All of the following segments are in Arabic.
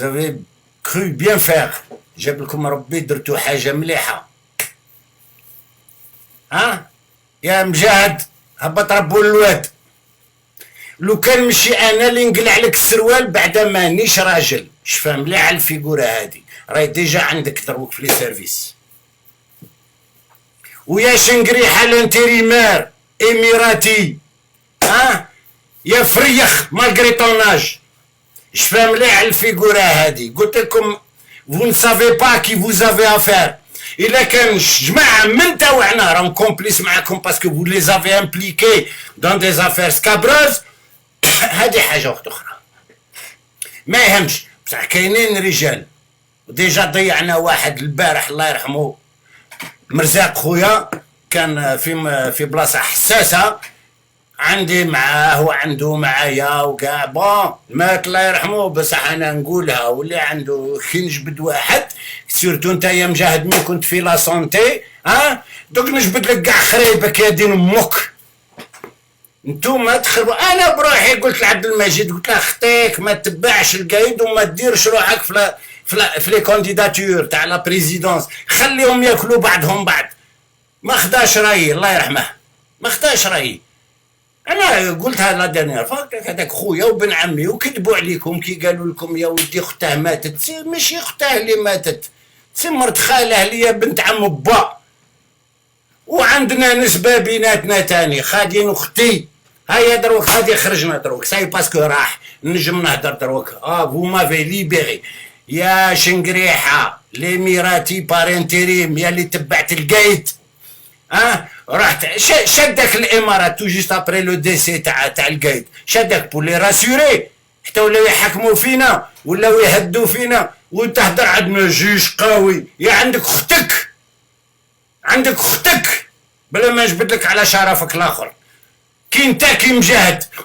avez cru bien faire. جاب لكم ربي درتو حاجه مليحه. ها يا مجاهد هبط ربو الواد. لو كان مشي انا اللي نقلع لك السروال بعدا مانيش راجل. شفا مليح الفيغوره هادي راهي ديجا عندك دروك في لي سيرفيس. ويا شنقريحه الانتريمير اميراتي ها يا فريخ مالغري طوناج. شفا مليح الفيغوره هادي. قلت لكم vous ne savez pas qui vous avez affaire. إلا كان جماعة من تاوعنا راهم كومبليس معاكم باسكو vous les avez impliqués dans des affaires scabreuses. هادي حاجة أخرى ما يهمش. بصح كاينين رجال ديجا ضيعنا واحد البارح الله يرحمه مرزاق خويا كان في بلاصة حساسة عندي معاه وعنده معايا وكاع بون مات الله يرحمه. بصح انا نقولها واللي عنده كي نجبد واحد سيرتو انت يا مجاهد مي كنت في لا سونتي ها دوك نجبد لك كاع خريبك يا دين امك نتوما تخربوا. انا بروحي قلت لعبد المجيد قلت له خطيك ما تبعش القايد وما ديرش روحك في لي كونديداتور تاع لا بريزيدونس خليهم ياكلوا بعضهم بعض. ما خداش رايي الله يرحمه ما خداش رايي. انا قلتها لا دانيير فوا هذاك خويا وبن عمي وكذبوا عليكم كي قالوا لكم يا ودي اختاه ماتت. سي ماشي اختاه اللي ماتت سي مرت خاله اللي هي بنت عم با. وعندنا نسبه بيناتنا تاني خادين اختي هيا دروك غادي خرجنا دروك ساي باسكو راح نجم نهدر دروك. فو مافي ليبيري يا شنقريحه ليميراتي بارنتيريم يا اللي تبعت القايد. رحت شدك الامارات تو جيست ابري لو ديسي تاع القايد شدك بور لي راسيوري حتى ولاو يحكموا فينا ولاو يهدوا فينا وتهدر عندنا جيش قوي. يا عندك اختك بلا ما نجبد لك على شرفك الاخر. كي انت كي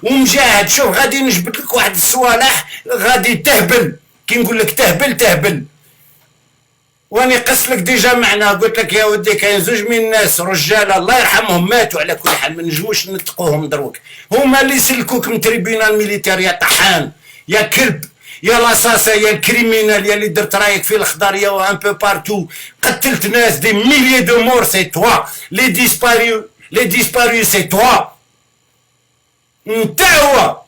مجاهد شوف غادي نجبد لك واحد الصوالح غادي تهبل. كي نقول لك تهبل واني قص لك ديجا معنا. قلت لك يا ودي كاين زوج من الناس رجاله الله يرحمهم ماتوا على كل حال ما نجموش نتقوهم دروك. هما اللي سلكوك من تريبينال ميليتير يا طحان يا كلب يا لاصاصه يا الكريمينال يا اللي درت رايك في الخضر يا وان بو بارتو قتلت ناس دي ميليي دو مور. سي توا لي ديسباريو سي توا انت هو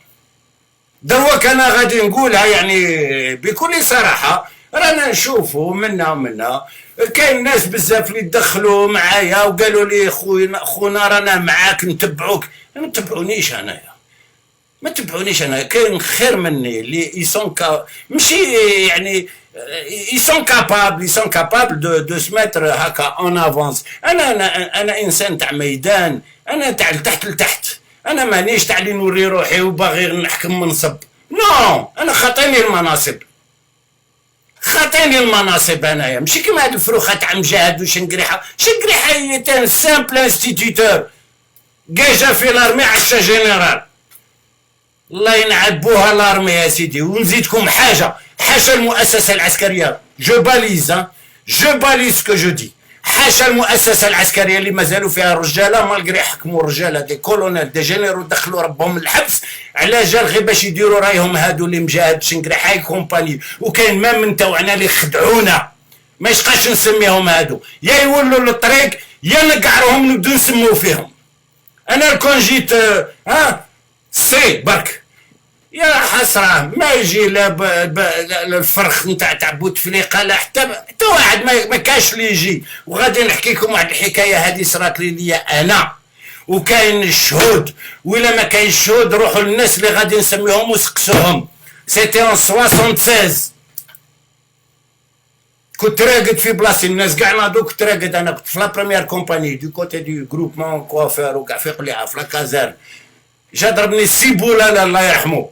دروك. انا غادي نقولها يعني بكل صراحه رانا نشوفوا منا كاين ناس بزاف اللي دخلوا معايا وقالوا لي خونا رانا معاك نتبعوك. ما تبعونيش انايا ما تبعونيش انا. كاين خير مني اللي يسون ماشي يعني يسون كابابل دو سميتر هكا اون افونس. انا انسان تاع ميدان. انا تاع تحت لتحت. انا مانيش تاع اللي نوري روحي وباغي نحكم منصب. نو انا خاطيني المناصب انايا ماشي كيما هاد الفروخه تاع مجاهد وشنقريحه. شنقريحه هي تان سامبل انستيتيتور جاجا في لارمي عشا جينيرال الله ينعبوها لارمي يا سيدي. ونزيدكم حاجه حاشا المؤسسه العسكريه جو باليز كو جو دي حاشا المؤسسه العسكريه اللي مازالوا فيها الرجاله مالغري حكموا الرجاله دي كولونيل دي جينيرو دخلوا ربهم الحبس على جال غير باش يديروا رايهم هادو اللي مجاهد شنقريحه كومباني. وكاين ما من تاوعنا اللي خدعونا ما يشقاش نسميهم هادو يا يولوا للطريق يا نقعروهم نبدو نسمو فيهم. انا كون جيت سي برك يا حسره ما يجي لا الفرخ نتاع بوتفليقه لا حتى واحد ما كاش اللي يجي. وغادي نحكي لكم واحد الحكايه هذه صرات لي انا وكاين الشهود. ولا ما كاين الشهود روحوا للناس اللي غادي نسميهم وسقسوهم. سيتي اون 76 كنت راقد في بلاصتي. الناس كاع ناضو كنت راقد. انا كنت في لا بروميير كومباني دو كوتي دو جروبمون كوافير وكاع في قليعه في لا كازارن. جا ضربني السيبولا الله يرحمه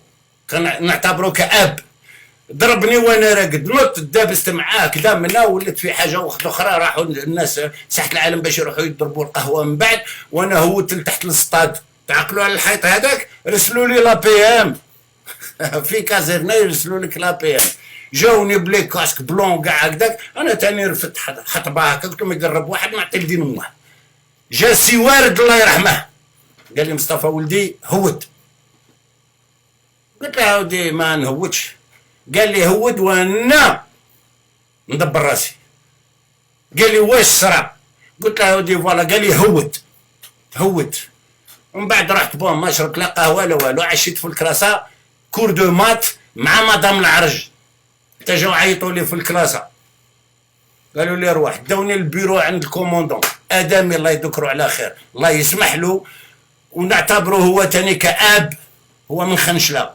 كان نعتبره كأب. ضربني وانا راقد نط دابست معاه كذا منا ولات في حاجه واحده اخرى. راحوا الناس ساحه العالم باش يروحوا يضربوا القهوه من بعد وانا هوت لتحت السطاد. تعقلوا على الحيط هذاك رسلوا لي لا بي ام في كازيرنا يرسلوا لك لا بي ام. جاوني بلي كاسك بلون كاع هكذاك. انا تاني رفدت خطبه هكا قلت لهم يقرب واحد نعطي لدين امه. جا سي وارد الله يرحمه قال لي مصطفى ولدي هوت. قلت له ودي ما نهوتش قال لي هود وانا ندبر راسي. قال لي واش صرا؟ قلت له ودي فوالا. قال لي هود. ومن بعد رحت بون ما شربت لا قهوه لا والو، عشيت في الكراسه كور دو مات مع مدام العرج. حتى جاو عيطوا لي في الكلاسه قالوا لي روح، داوني البيرو عند الكوموندون ادمي الله يذكره على خير الله يسمح له، ونعتبره هو تاني كاب، هو من خنشله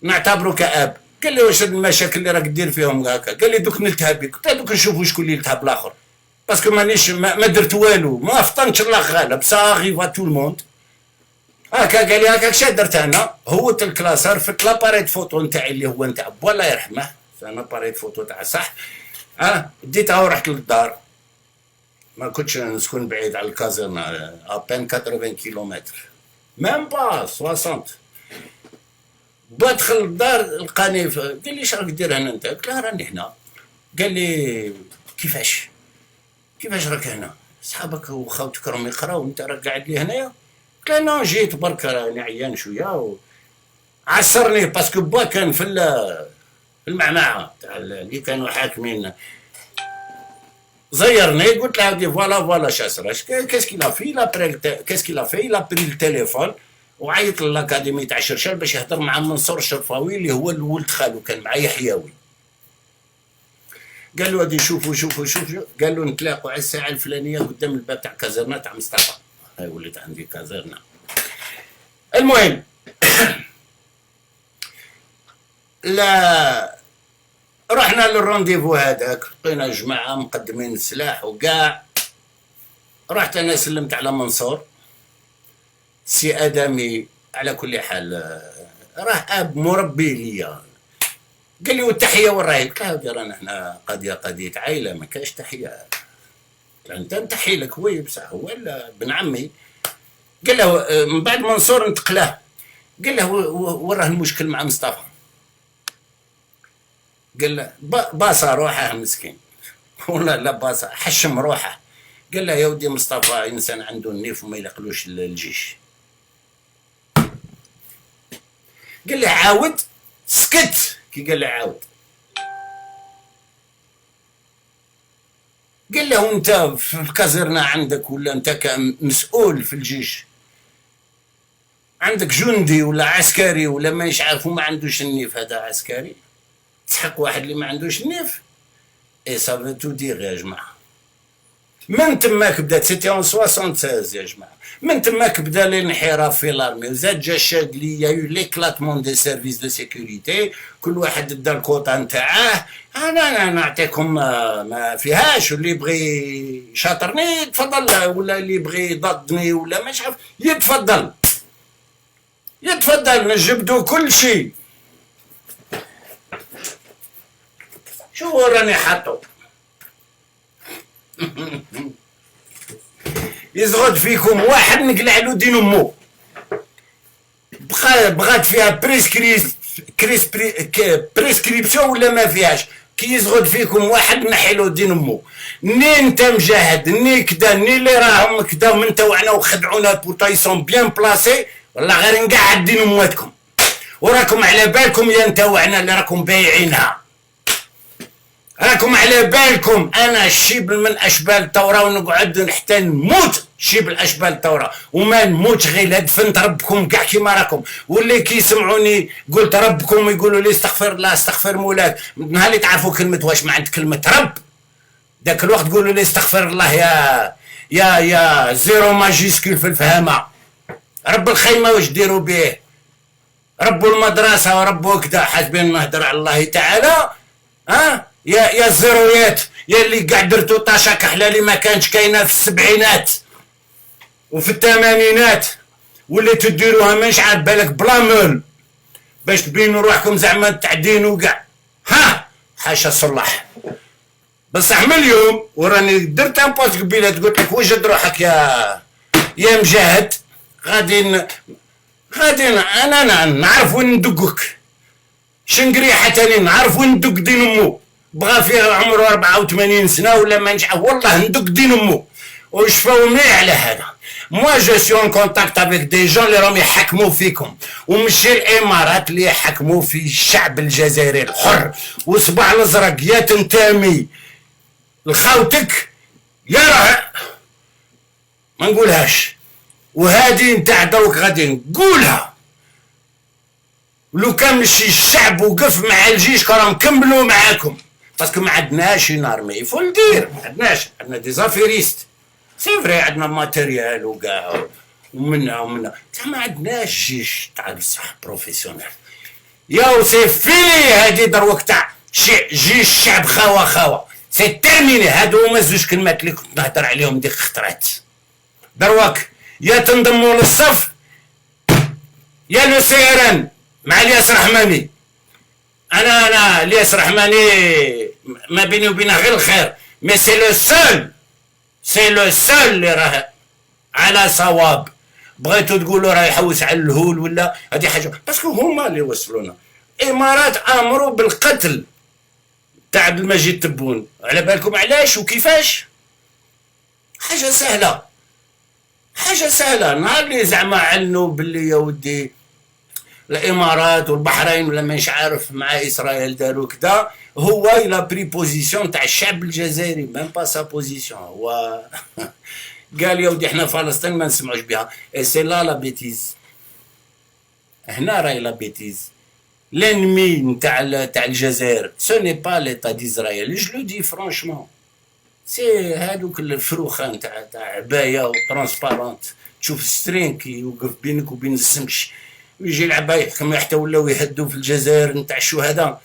نعتبره كاب. قال لي واش المشاكل اللي راك دير فيهم هكا؟ قال لي دوك نلتهب بك. قلت له دوك نشوفوا شكون اللي يلتهب الاخر، باسكو مانيش ما درت والو، ما فطنتش الله غالب سا غيفا تو الموند. هكا قال لي هكاك شا درت انا؟ هوت الكلاسه، رفدت لاباريت فوتو نتاعي اللي هو نتاع با الله يرحمه، انا باريت فوتو تاع صح، ديتها ورحت للدار. ما كنتش نسكن بعيد على الكازرنا، ابان 80 كيلومتر ميم با 60. بدخل الدار لقاني قال لي اش راك دير هنا انت؟ قلت له راني هنا. قال لي كيفاش راك هنا؟ صحابك وخوتك راهم يقراو وانت راك قاعد لي هنايا؟ قلت له انا جيت برك راني عيان شويه عسرني، باسكو با كان في المعمعه تاع اللي كانوا حاكمين زيرني. قلت له هادي فوالا شاسراش كاسكي في لا بري التليفون وعيط للاكاديمي تاع شرشال باش يهضر مع منصور الشرفاوي اللي هو الولد خالو كان معايا حياوي. قال له هادي شوفوا قال له نتلاقوا على الساعه الفلانيه قدام الباب تاع كازرنا تاع مصطفى، هاي وليت عندي كازرنا. المهم لا رحنا للرونديفو هذاك، لقينا جماعه مقدمين السلاح وكاع. رحت انا سلمت على منصور سي ادمي، على كل حال راه اب مربي ليا. قال لي والتحيه وين راهي؟ قلت له رانا هنا قضيه عائله ما كاش تحيه. انت نتحي لك هو بصح ولا ابن عمي. قال له من بعد منصور انتقله، قال له وين راه المشكل مع مصطفى؟ قال له باصه روحه مسكين ولا لا باصه حشم روحه. قال له يا ودي مصطفى انسان عنده النيف وما يلقلوش الجيش. قال له عاود سكت. كي قال له عاود قال له انت في الكازرنا عندك ولا انت كمسؤول في الجيش عندك جندي ولا عسكري ولا ما يعرف وما عندوش النيف، هذا عسكري تسحق واحد اللي ما عندوش النيف. اي سافي تو دير يا جماعه. من تماك بدات سيتي اون 76 يا جماعه، من تماك بدا الانحراف في لارمي وزاد جا شاد لي يا يو ليكلاتمون دي سيرفيس دو سيكوريتي، كل واحد دا الكوطا نتاعه. انا نعطيكم ما فيهاش، واللي يبغي شاطرني يتفضل ولا اللي يبغي ضدني ولا مش عارف يتفضل نجبدو كل شيء. شو راني حاطو يزغد فيكم واحد نقلع له دين امو، بغات فيها بريسكريبسيون ولا ما فيهاش. كي يزغد فيكم واحد نحي له دين امو. ني انت مجاهد ني كدا ني اللي راهم كدا من توعنا وخدعونا بوطايسون بيان بلاسي، والله غير نقعد دين امواتكم وراكم على بالكم يا نتوعنا اللي راكم بايعينها. راكم على بالكم انا الشيب من اشبال الثوره ونقعد حتى نموت شيب الاشبال الثوره وما نموتش غير دفنت ربكم كاع كيما راكم. واللي كيسمعوني قلت ربكم يقولوا لي استغفر الله استغفر مولاك، نهار اللي تعرفوا كلمه واش معنات كلمه رب ذاك الوقت قولوا لي استغفر الله يا زيرو ماجيسكول في الفهامه. رب الخيمه واش ديروا به؟ رب المدرسه ورب كذا حاسبين نهدر على الله تعالى. يا الزيرويات يا اللي قاعد درتو طاشا كحلالي ما كانش كاينه في السبعينات وفي الثمانينات، واللي تديروها مش عاد بالك بلا مول باش تبينوا روحكم زعما تعدينوا كاع. حاشا صلح بصح من اليوم وراني درت ان بوست قبيله قلت لك وجد روحك يا مجاهد. غادي انا نعرف وين ندقك شنقريحه تاني، نعرف وين ندق دين امو. بغى فيها عمره 84 سنه ولا ما نعرف والله ندق دين امو وشفاو مليح على هذا. موا جو سي اون كونتاكت افيك دي جون اللي راهم يحكموا فيكم، ومشي الامارات اللي يحكموا في الشعب الجزائري الحر، وصباح الازرق يا تنتمي لخوتك يا راه ما نقولهاش، وهذه نتاع دروك غادي نقولها. لو كان مشي الشعب وقف مع الجيش كانوا نكملوا معاكم، باسكو ما عندناش اون ارمي يفو ندير، ما عندناش، عندنا دي زافيريست سي فري، عندنا ماتيريال وكاع ومنا ما عندناش جيش تاع الصح بروفيسيونيل. ياو سي فيني هادي دروك تاع جيش الشعب خوا سي تيرميني. هادو هما زوج كلمات اللي كنت نهضر عليهم ديك خطرات. دروك يا تنضموا للصف يا لو سي ار ان مع الياس رحماني. انا الياس رحماني ما بيني وبينه غير الخير، مي سي لو سول اللي راه على صواب. بغيتو تقولوا راه يحوس على الهول ولا هذه حاجه، باسكو هما اللي وصلونا. الامارات امروا بالقتل تاع عبد المجيد تبون، على بالكم علاش وكيفاش؟ حاجه سهله. نهار اللي زعما علنوا باللي يا ودي الامارات والبحرين ولا مانيش عارف مع اسرائيل داروا كدا، هو الى بري بوزيسيون تاع الشعب الجزائري، ميم با سا بوزيسيون. هو قال يا ودي احنا فلسطين ما نسمعوش بها، اي سي لا بيتيز. هنا راهي لا بيتيز. لانمي نتاع الجزائر سو ني با ليتا ديزرايل، جو لو دي فرانشمون. سي هادوك الفروخان تاع عبايه وترانسبارونت، تشوف سترين كي يوقف بينك وبين السمش ويجي العبايه يحكم، حتى ولاو يهدوا في الجزائر نتاع الشهداء.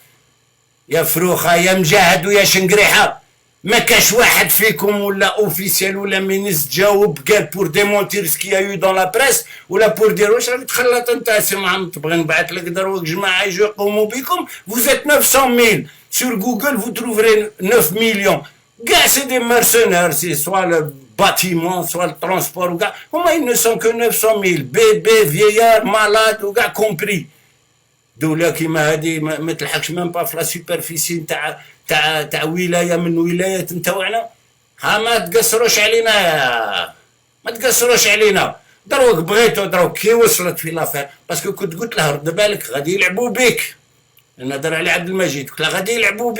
يا فروخه يا مجاهد ويا شنقريحه، ما كاش واحد فيكم ولا اوفيسيال ولا مينيس جاوب قال بور ديمونتير سكي يو دون لا بريس ولا بور دير واش راك تخلط انت سي محمد. تبغي نبعث لك دروك جماعه يجوا يقوموا بكم، فوزيت 900,000 سور جوجل فو تروفري 9 مليون كاع سي دي مرسونير، سي سوا لو باتيمون سوا الترونسبور وكاع هما ils ne sont que 900,000 بيبي فييار مالاد وكاع كومبري. دولة كيما هادي ما تلحقش ميم با في لا سوبرفيسي تاع ولايه من ولايات نتاوعنا. ها ما تقصروش علينا، دروك بغيتو دروك كي وصلت في لافير، باسكو كنت قلت له رد بالك غادي يلعبوا بيك. نهضر على عبد المجيد قلت له غادي يلعبوا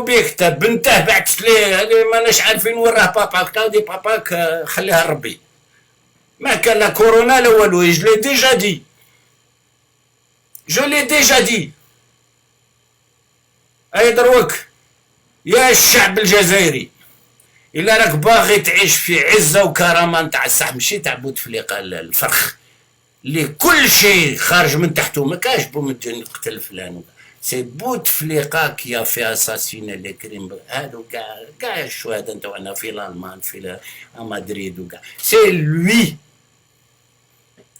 بيك، تا بنته بعثت ليه هذه ماناش عارفين وين راه بابا. قلت له دي باباك خليها لربي، ما كان لا كورونا لا والو. جو لي ديجا دي. اي دروك يا الشعب الجزائري، الا راك باغي تعيش في عزه وكرامه نتاع الصح، ماشي تاع بوتفليقه الفرخ اللي كل شيء خارج من تحته، ما كاش بومدين قتل فلان. سي بوتفليقه كي في اساسين لي كريم، هادو كاع الشهداء نتاعنا في الالمان في مدريد وكاع سي لوي.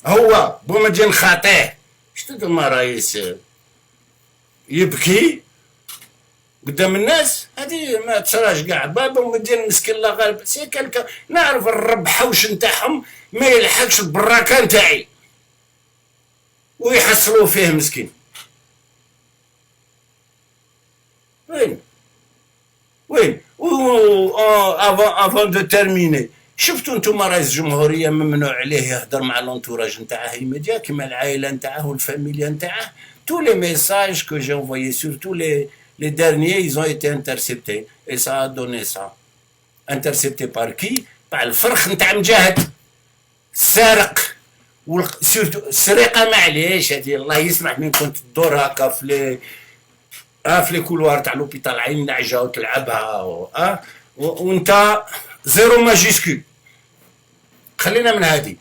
هو بومدين خاطيه شتو ما رايس يبكي قدام الناس، هذه ما تصراش كاع. بابا ومدين مسكين الله غالب، سي كالكا نعرف الرب حوش نتاعهم ما يلحقش البراكه نتاعي ويحصلوا فيه مسكين. وين افون دو تيرميني، شفتوا انتم رئيس الجمهوريه ممنوع عليه يهضر مع لونتوراج نتاعه الميديا كيما العائله نتاعه والفاميليا نتاعه. tous les messages que j'ai envoyés, surtout les derniers, ils ont été interceptés. Et ça a donné ça. Intercepté par qui? Par الفرخ نتاع مجاهد السارق. سورتو السرقه معليش هذه الله يسمح من كنت تدور هكا في لي كولوار تاع لوبيتال عين نعجه وتلعبها وانت زيرو ماجيسكول. خلينا من هذه،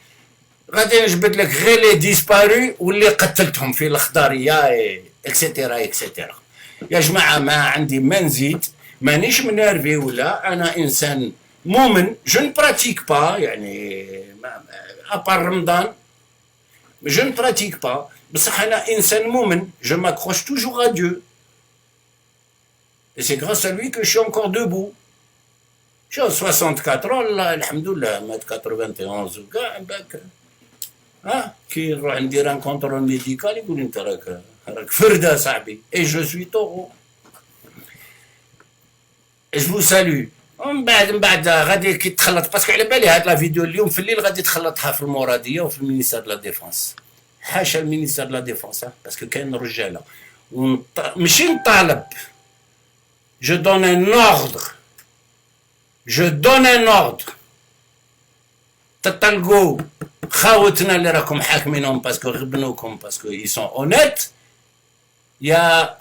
غادي نجبد لك غير لي ديسباري واللي قتلتهم في الخضاريه اكسيتيرا. يا جماعه ما عندي ما نزيد، مانيش منيرفي ولا انا انسان مؤمن. جو ne pratique pas يعني ابار رمضان je ne pratique pas، بصح انا انسان مؤمن. je m'accroche toujours à Dieu et c'est grâce à lui que je suis encore debout. j'ai 64 ans الحمد لله، مات 91 وكاع باك. كي نروح ندير ان كونترول ميديكال يقول انت راك فرده صاحبي. اي جو سوي طوغو. Je vous salue. من بعد غادي كي تخلط، باسكو على بالي هاد لا فيديو اليوم في الليل غادي تخلطها في المراديه وفي المينيستير دو لا ديفونس. حاشا المينيستير دو لا ديفونس، باسكو كاين رجاله ماشي نطالب. جو دون ان اوردر، جو دون ان اوردر تطلقوا خاوتنا اللي راكم حاكمينهم باسكو غبنوكم، باسكو اي سون اونيت. يا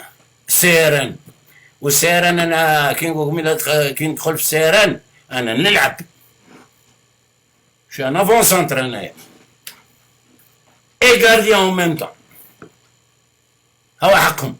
سيرن وسيرن، انا كي نقول كي ندخل في سيرن انا نلعب، شي ان افون سونتر انايا اي غارديان او ميم طون، هو حقهم.